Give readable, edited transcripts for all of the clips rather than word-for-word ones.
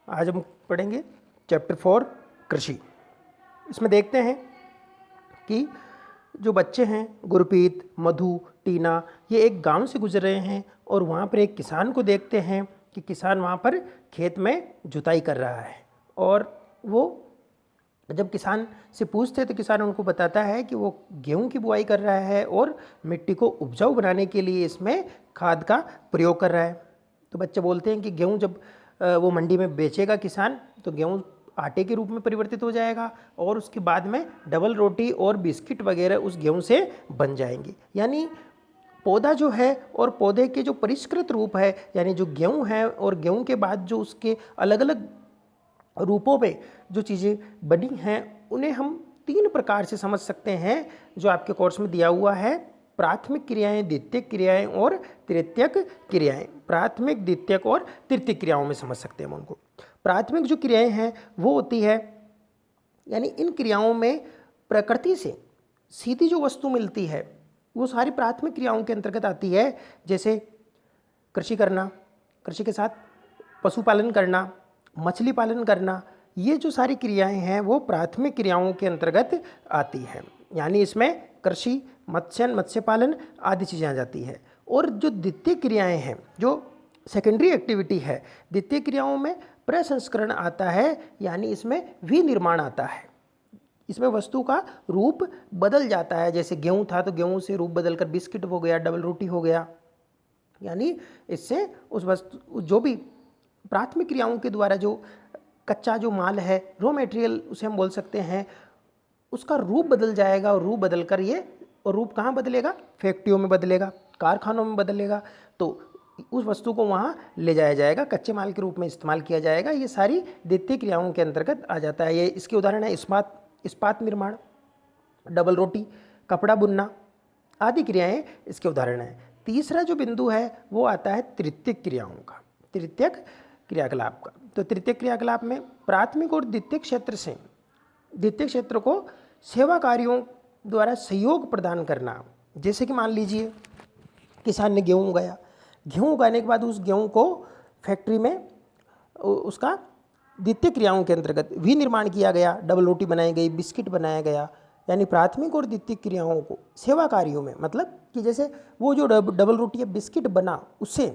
आज हम पढ़ेंगे चैप्टर 4 कृषि। इसमें देखते हैं कि जो बच्चे हैं गुरप्रीत, मधु, टीना, ये एक गांव से गुजर रहे हैं और वहाँ पर एक किसान को देखते हैं कि किसान वहाँ पर खेत में जुताई कर रहा है। और वो जब किसान से पूछते हैं तो किसान उनको बताता है कि वो गेहूं की बुआई कर रहा है और मिट्टी को उपजाऊ बनाने के लिए इसमें खाद का प्रयोग कर रहा है। तो बच्चे बोलते हैं कि गेहूं जब वो मंडी में बेचेगा किसान तो गेहूं आटे के रूप में परिवर्तित हो जाएगा और उसके बाद में डबल रोटी और बिस्किट वगैरह उस गेहूं से बन जाएंगे। यानी पौधा जो है और पौधे के जो परिष्कृत रूप है, यानी जो गेहूं है और गेहूं के बाद जो उसके अलग अलग रूपों में जो चीज़ें बनी हैं उन्हें हम 3 प्रकार से समझ सकते हैं जो आपके कोर्स में दिया हुआ है। प्राथमिक क्रियाएं, द्वितीयक क्रियाएं और तृतीयक क्रियाएं। प्राथमिक, द्वितीयक और तृतीयक क्रियाओं में समझ सकते हैं हम उनको। प्राथमिक जो क्रियाएं हैं वो होती है, यानी इन क्रियाओं में प्रकृति से सीधी जो वस्तु मिलती है वो सारी प्राथमिक क्रियाओं के अंतर्गत आती है। जैसे कृषि करना, कृषि के साथ पशुपालन करना, मछली पालन करना, ये जो सारी क्रियाएं हैं वो प्राथमिक क्रियाओं के अंतर्गत आती हैं। यानी इसमें कृषि, मत्स्य पालन आदि चीज़ें आ जाती है। और जो द्वितीय क्रियाएं हैं, जो सेकेंडरी एक्टिविटी है, द्वितीय क्रियाओं में प्रसंस्करण आता है, यानी इसमें विनिर्माण आता है। इसमें वस्तु का रूप बदल जाता है। जैसे गेहूं था तो गेहूं से रूप बदलकर बिस्किट हो गया, डबल रोटी हो गया। यानी इससे उस वस्तु जो भी प्राथमिक क्रियाओं के द्वारा जो कच्चा जो माल है, रॉ मटेरियल उसे हम बोल सकते हैं, उसका रूप बदल जाएगा। और रूप बदलकर ये, और रूप कहाँ बदलेगा? फैक्ट्रियों में बदलेगा, कारखानों में बदलेगा। तो उस वस्तु को वहाँ ले जाया जाएगा, कच्चे माल के रूप में इस्तेमाल किया जाएगा। ये सारी द्वितीय क्रियाओं के अंतर्गत आ जाता है। ये इसके उदाहरण है इस्पात निर्माण, डबल रोटी, कपड़ा बुनना आदि क्रियाएं इसके उदाहरण हैं। तीसरा जो बिंदु है वो आता है तृतीयक क्रियाओं का, तृतीयक क्रियाकलाप का। तो तृतीयक क्रियाकलाप में प्राथमिक और द्वितीयक क्षेत्र से द्वितीयक क्षेत्र को सेवा कार्यों द्वारा सहयोग प्रदान करना। जैसे कि मान लीजिए किसान ने गेहूँ उगाया, गेहूँ उगाने के बाद उस गेहूँ को फैक्ट्री में उसका द्वितीय क्रियाओं के अंतर्गत विनिर्माण किया गया, डबल रोटी बनाई गई, बिस्किट बनाया गया। यानी प्राथमिक और द्वितीय क्रियाओं को सेवा कार्यों में, मतलब कि जैसे वो जो डबल रोटी या बिस्किट बना उसे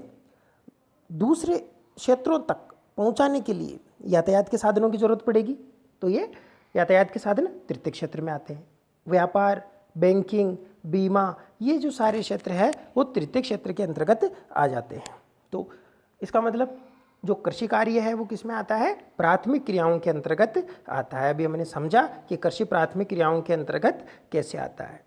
दूसरे क्षेत्रों तक पहुंचाने के लिए यातायात के साधनों की जरूरत पड़ेगी। तो ये यातायात के साधन तृतीय क्षेत्र में आते हैं। व्यापार, बैंकिंग, बीमा, ये जो सारे क्षेत्र है वो तृतीय क्षेत्र के अंतर्गत आ जाते हैं। तो इसका मतलब जो कृषि कार्य है वो किस में आता है? प्राथमिक क्रियाओं के अंतर्गत आता है। अभी हमने समझा कि कृषि प्राथमिक क्रियाओं के अंतर्गत कैसे आता है।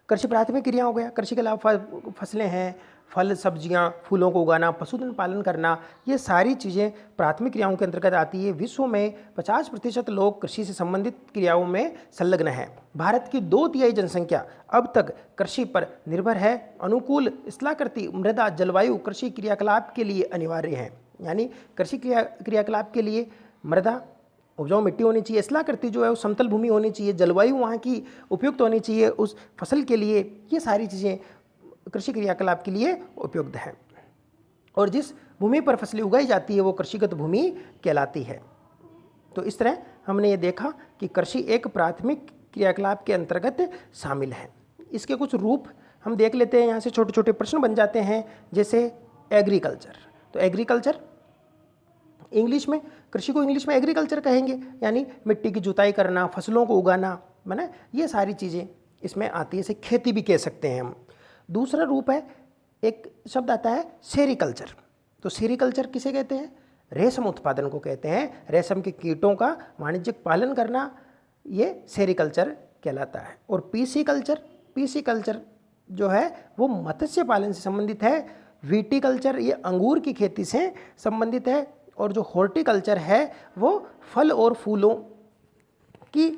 कृषि प्राथमिक क्रिया हो गया। कृषि के अलावा फसलें हैं, फल, सब्जियां, फूलों को उगाना, पशुधन पालन करना, ये सारी चीज़ें प्राथमिक क्रियाओं के अंतर्गत आती है। विश्व में 50% लोग कृषि से संबंधित क्रियाओं में संलग्न हैं। भारत की 2/3 जनसंख्या अब तक कृषि पर निर्भर है। अनुकूल स्थलाकृति मृदा, जलवायु कृषि क्रियाकलाप के लिए अनिवार्य है। यानी कृषि क्रियाकलाप के लिए मृदा, उपजाऊ मिट्टी होनी चाहिए, स्थलाकृति जो है वो समतल भूमि होनी चाहिए, जलवायु वहाँ की उपयुक्त होनी चाहिए उस फसल के लिए। ये सारी चीज़ें कृषि क्रियाकलाप के लिए उपयुक्त हैं। और जिस भूमि पर फसलें उगाई जाती है वो कृषिगत भूमि कहलाती है। तो इस तरह हमने ये देखा कि कृषि एक प्राथमिक क्रियाकलाप के अंतर्गत शामिल है। इसके कुछ रूप हम देख लेते हैं। यहाँ से छोटे छोटे प्रश्न बन जाते हैं। जैसे एग्रीकल्चर, तो एग्रीकल्चर इंग्लिश में, कृषि को इंग्लिश में एग्रीकल्चर कहेंगे, यानी मिट्टी की जुताई करना, फसलों को उगाना, माना ये सारी चीज़ें इसमें आती है। इसे खेती भी कह सकते हैं हम। दूसरा रूप है, एक शब्द आता है सेरीकल्चर। तो सेरीकल्चर किसे कहते हैं? रेशम उत्पादन को कहते हैं। रेशम के कीटों का वाणिज्यिक पालन करना, ये सेरीकल्चर कहलाता है। और पीसी कल्चर जो है वो मत्स्य पालन से संबंधित है। विटीकल्चर ये अंगूर की खेती से संबंधित है। और जो हॉर्टिकल्चर है वो फल और फूलों की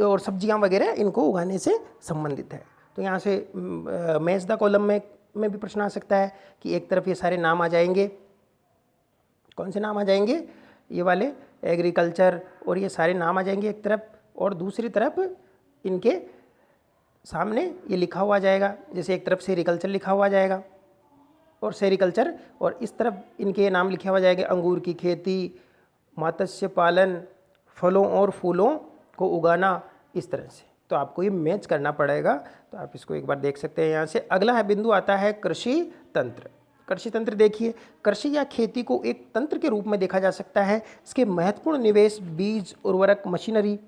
और सब्जियां वगैरह इनको उगाने से संबंधित है। तो यहाँ से मैच द कॉलम में भी प्रश्न आ सकता है कि एक तरफ ये सारे नाम आ जाएंगे, कौन से नाम आ जाएंगे? ये वाले एग्रीकल्चर और ये सारे नाम आ जाएंगे एक तरफ, और दूसरी तरफ इनके सामने ये लिखा हुआ जाएगा। जैसे एक तरफ सेरीकल्चर लिखा हुआ जाएगा, और सेरिकल्चर, और इस तरफ इनके नाम लिखे हुआ जाएंगे अंगूर की खेती, मत्स्य पालन, फलों और फूलों को उगाना, इस तरह से। तो आपको ये मैच करना पड़ेगा। तो आप इसको एक बार देख सकते हैं यहाँ से। अगला है बिंदु आता है कृषि तंत्र। कृषि तंत्र देखिए, कृषि या खेती को एक तंत्र के रूप में देखा जा सकता है। इसके महत्वपूर्ण निवेश बीज, उर्वरक, मशीनरी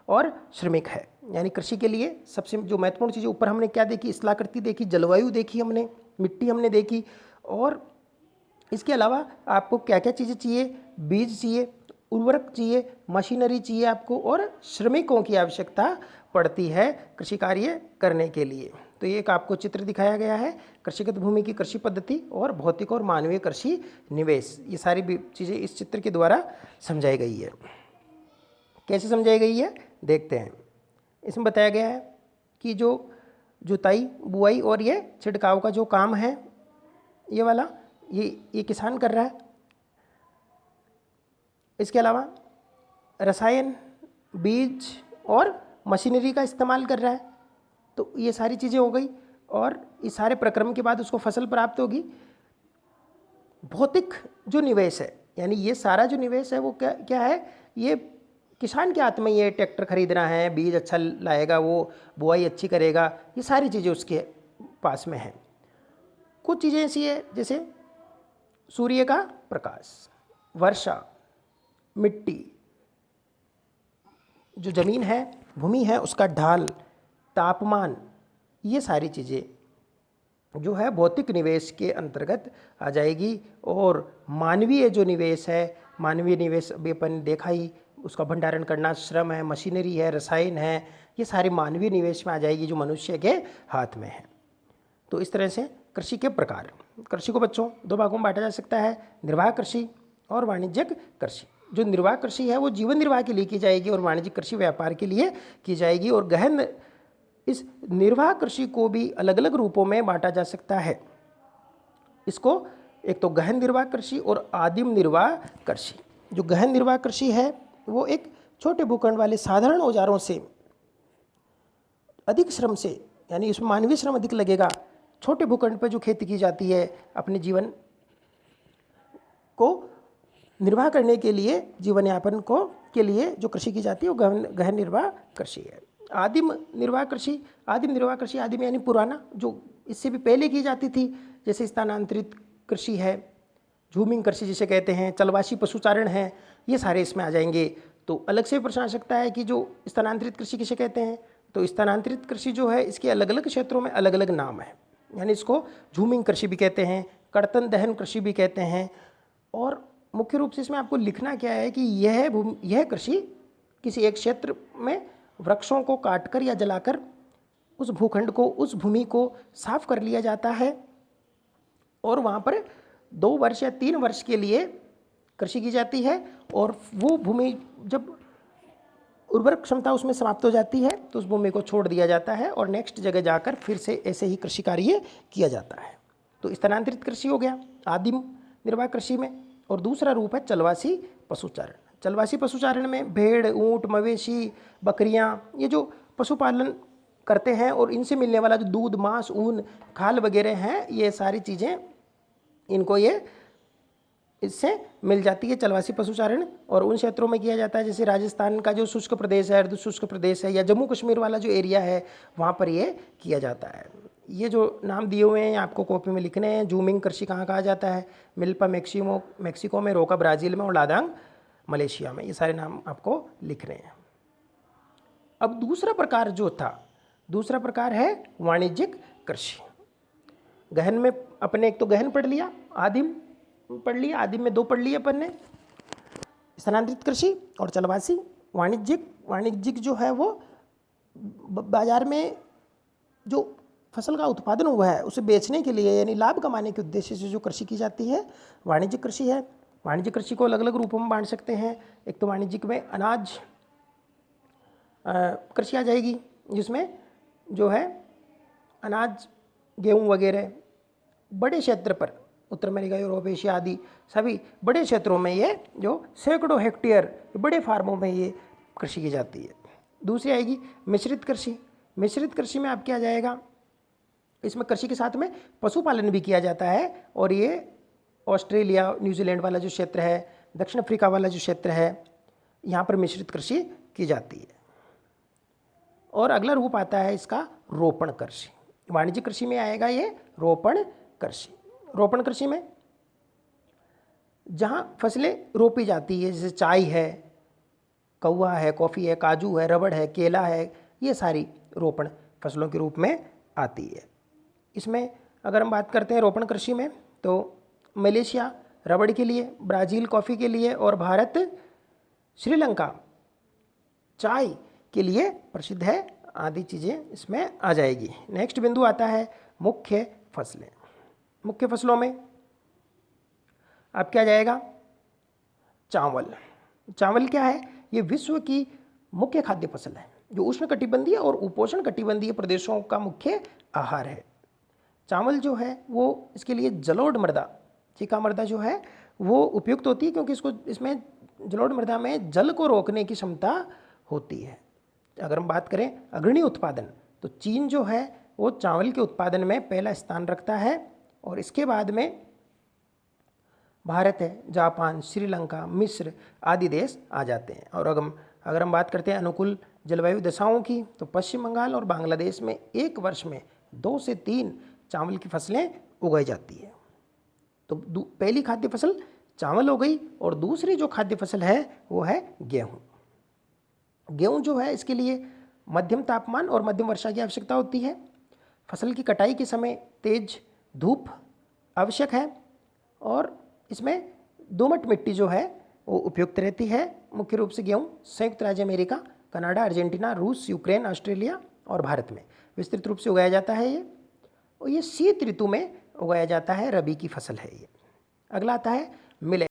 और श्रमिक है। यानी कृषि के लिए सबसे जो महत्वपूर्ण चीज़ें, ऊपर हमने क्या देखी, स्थलाकृति देखी, जलवायु देखी हमने, मिट्टी हमने देखी, और इसके अलावा आपको क्या क्या चीज़ें चाहिए, बीज चाहिए, उर्वरक चाहिए, मशीनरी चाहिए आपको, और श्रमिकों की आवश्यकता पड़ती है कृषि कार्य करने के लिए। तो ये एक आपको चित्र दिखाया गया है, कृषिगत भूमि की कृषि पद्धति और भौतिक और मानवीय कृषि निवेश। ये सारी भी चीज़ें इस चित्र के द्वारा समझाई गई है। कैसे समझाई गई है देखते हैं। इसमें बताया गया है कि जो जुताई, बुआई और ये छिड़काव का जो काम है, ये वाला ये किसान कर रहा है। इसके अलावा रसायन, बीज और मशीनरी का इस्तेमाल कर रहा है। तो ये सारी चीज़ें हो गई, और इस सारे प्रक्रम के बाद उसको फसल प्राप्त होगी। भौतिक जो निवेश है, यानी ये सारा जो निवेश है वो क्या क्या है, ये किसान के हाथ में, ये ट्रैक्टर खरीदना है, बीज अच्छा लाएगा, वो बुआई अच्छी करेगा, ये सारी चीज़ें उसके पास में है। कुछ चीज़ें ऐसी है जैसे सूर्य का प्रकाश, वर्षा, मिट्टी, जो ज़मीन है, भूमि है, उसका ढाल, तापमान, ये सारी चीज़ें जो है भौतिक निवेश के अंतर्गत आ जाएगी। और मानवीय जो निवेश है, मानवीय निवेश अभी अपन देखा ही, उसका भंडारण करना, श्रम है, मशीनरी है, रसायन है, ये सारी मानवीय निवेश में आ जाएगी जो मनुष्य के हाथ में है। तो इस तरह से कृषि के प्रकार, कृषि को बच्चों दो भागों में बांटा जा सकता है, निर्वाह कृषि और वाणिज्यिक कृषि। जो निर्वाह कृषि है वो जीवन निर्वाह के लिए की जाएगी, और वाणिज्यिक कृषि व्यापार के लिए की जाएगी। और गहन इस निर्वाह कृषि को भी अलग अलग रूपों में बांटा जा सकता है। इसको एक तो गहन निर्वाह कृषि और आदिम निर्वाह कृषि। जो गहन निर्वाह कृषि है वो एक छोटे भूखंड वाले साधारण औजारों से, अधिक श्रम से, यानी इसमें मानवीय श्रम अधिक लगेगा, छोटे भूखंड पर जो खेती की जाती है, अपने जीवन को निर्वाह करने के लिए, जीवन यापन को के लिए जो कृषि की जाती है वो गहन निर्वाह कृषि है। आदिम निर्वाह कृषि, आदिम निर्वाह कृषि, आदिम यानी पुराना, जो इससे भी पहले की जाती थी, जैसे स्थानांतरित कृषि है, झूमिंग कृषि जिसे कहते हैं, चलवासी पशुचारण है, ये सारे इसमें आ जाएंगे। तो अलग से प्रश्न आ सकता है कि जो स्थानांतरित कृषि किसे कहते हैं। तो स्थानांतरित कृषि जो है इसके अलग अलग क्षेत्रों में अलग अलग नाम है, यानी इसको झूमिंग कृषि भी कहते हैं, कर्तन दहन कृषि भी कहते हैं। और मुख्य रूप से इसमें आपको लिखना क्या है कि यह कृषि किसी एक क्षेत्र में वृक्षों को काटकर या जलाकर उस भूखंड को, उस भूमि को साफ कर लिया जाता है, और वहाँ पर 2 वर्ष या 3 वर्ष के लिए कृषि की जाती है। और वो भूमि जब उर्वरक क्षमता उसमें समाप्त हो जाती है तो उस भूमि को छोड़ दिया जाता है, और नेक्स्ट जगह जाकर फिर से ऐसे ही कृषि कार्य किया जाता है। तो स्थानांतरित कृषि हो गया आदिम निर्वाह कृषि में। और दूसरा रूप है चलवासी पशुचारण। चलवासी पशुचारण में भेड़, ऊंट, मवेशी, बकरियां, ये जो पशुपालन करते हैं और इनसे मिलने वाला जो दूध, मांस, ऊन, खाल वगैरह हैं, ये सारी चीज़ें इनको ये इससे मिल जाती है, चलवासी पशुचारण। और उन क्षेत्रों में किया जाता है जैसे राजस्थान का जो शुष्क प्रदेश है, अर्ध शुष्क प्रदेश है, या जम्मू कश्मीर वाला जो एरिया है, वहाँ पर ये किया जाता है। ये जो नाम दिए हुए हैं आपको कॉपी में लिखने हैं। झूमिंग कृषि कहाँ कहा जाता है, मिल्पा मैक्सिको में, रोका ब्राज़ील में, और लादांग मलेशिया में, ये सारे नाम आपको लिखने हैं। अब दूसरा प्रकार जो था, दूसरा प्रकार है वाणिज्यिक कृषि। गहन में अपने एक तो गहन पढ़ लिया, आदिम पढ़ लिया, आदिम में 2 पढ़ लिए अपन ने, स्थानांतरित कृषि और चलवासी। वाणिज्यिक जो है वो बाजार में जो फसल का उत्पादन हुआ है उसे बेचने के लिए, यानी लाभ कमाने के उद्देश्य से जो कृषि की जाती है, वाणिज्यिक कृषि है। वाणिज्यिक कृषि को अलग अलग रूपों में बांट सकते हैं। एक तो वाणिज्यिक में अनाज कृषि आ जाएगी, जिसमें जो है अनाज, गेहूँ वगैरह बड़े क्षेत्र पर, उत्तर अमेरिका, यूरोप, एशिया आदि सभी बड़े क्षेत्रों में ये जो सैकड़ों हेक्टेयर बड़े फार्मों में ये कृषि की जाती है। दूसरी आएगी मिश्रित कृषि। मिश्रित कृषि में आप क्या जाएगा, इसमें कृषि के साथ में पशुपालन भी किया जाता है और ये ऑस्ट्रेलिया, न्यूजीलैंड वाला जो क्षेत्र है, दक्षिण अफ्रीका वाला जो क्षेत्र है, यहाँ पर मिश्रित कृषि की जाती है। और अगला रूप आता है इसका रोपण कृषि। वाणिज्यिक कृषि में आएगा ये रोपण कृषि। रोपण कृषि में जहाँ फसलें रोपी जाती है, जैसे चाय है, कौवा है, कॉफ़ी है, काजू है, रबड़ है, केला है, ये सारी रोपण फसलों के रूप में आती है। इसमें अगर हम बात करते हैं रोपण कृषि में, तो मलेशिया रबड़ के लिए, ब्राज़ील कॉफ़ी के लिए और भारत, श्रीलंका चाय के लिए प्रसिद्ध है, आदि चीज़ें इसमें आ जाएगी। नेक्स्ट बिंदु आता है मुख्य फसलें। मुख्य फसलों में अब क्या जाएगा? चावल। चावल क्या है? ये विश्व की मुख्य खाद्य फसल है जो उष्णकटिबंधीय और उपोष्ण कटिबंधीय प्रदेशों का मुख्य आहार है। चावल जो है वो इसके लिए जलोढ़ मृदा, चिका मृदा जो है वो उपयुक्त होती है, क्योंकि इसमें जलोढ़ मृदा में जल को रोकने की क्षमता होती है। अगर हम बात करें अग्रणी उत्पादन, तो चीन जो है वो चावल के उत्पादन में पहला स्थान रखता है और इसके बाद में भारत है, जापान, श्रीलंका, मिस्र आदि देश आ जाते हैं। और अगर हम बात करते हैं अनुकूल जलवायु दशाओं की, तो पश्चिम बंगाल और बांग्लादेश में एक वर्ष में 2 से 3 चावल की फसलें उगाई जाती है। तो पहली खाद्य फसल चावल हो गई और दूसरी जो खाद्य फसल है वो है गेहूँ। गेहूँ जो है इसके लिए मध्यम तापमान और मध्यम वर्षा की आवश्यकता होती है। फसल की कटाई के समय तेज धूप आवश्यक है और इसमें दोमट मिट्टी जो है वो उपयुक्त रहती है। मुख्य रूप से गेहूँ संयुक्त राज्य अमेरिका, कनाडा, अर्जेंटीना, रूस, यूक्रेन, ऑस्ट्रेलिया और भारत में विस्तृत रूप से उगाया जाता है ये, और ये शीत ऋतु में उगाया जाता है, रबी की फसल है ये। अगला आता है मिलेट।